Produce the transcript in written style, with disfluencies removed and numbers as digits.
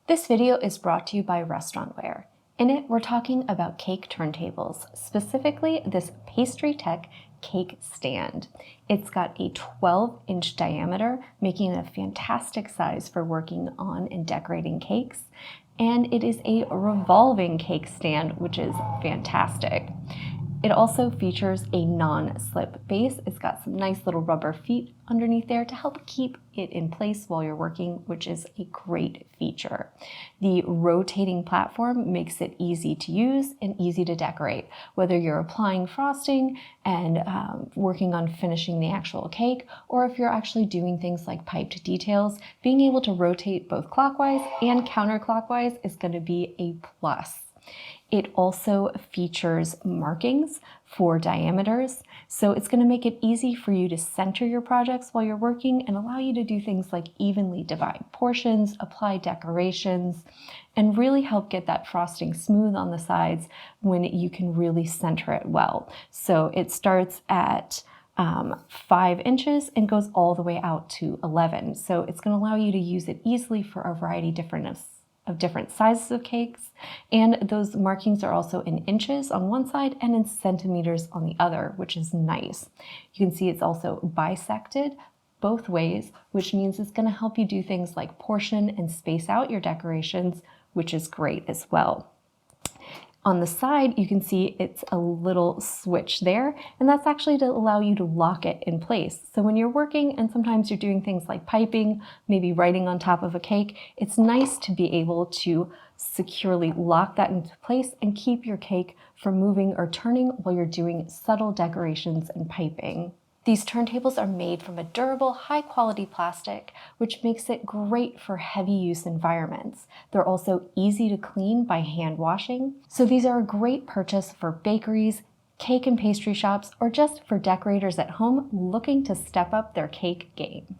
This video is brought to you by Restaurantware. In it, we're talking about cake turntables, specifically this Pastry Tech cake stand. It's got a 12-inch diameter, making it a fantastic size for working on and decorating cakes. And it is a revolving cake stand, which is fantastic. It also features a non-slip base. It's got some nice little rubber feet underneath there to help keep it in place while you're working, which is a great feature. The rotating platform makes it easy to use and easy to decorate. Whether you're applying frosting and working on finishing the actual cake, or if you're actually doing things like piped details, being able to rotate both clockwise and counterclockwise is going to be a plus. It also features markings for diameters, so it's going to make it easy for you to center your projects while you're working and allow you to do things like evenly divide portions, apply decorations, and really help get that frosting smooth on the sides when you can really center it well. So it starts at 5 inches and goes all the way out to 11. So it's going to allow you to use it easily for a variety of different sizes of cakes, and those markings are also in inches on one side and in centimeters on the other, which is nice. You can see it's also bisected both ways, which means it's going to help you do things like portion and space out your decorations, which is great as well. On the side, you can see it's a little switch there, and that's actually to allow you to lock it in place. So when you're working and sometimes you're doing things like piping, maybe writing on top of a cake, it's nice to be able to securely lock that into place and keep your cake from moving or turning while you're doing subtle decorations and piping. These turntables are made from a durable, high-quality plastic, which makes it great for heavy-use environments. They're also easy to clean by hand washing, so these are a great purchase for bakeries, cake and pastry shops, or just for decorators at home looking to step up their cake game.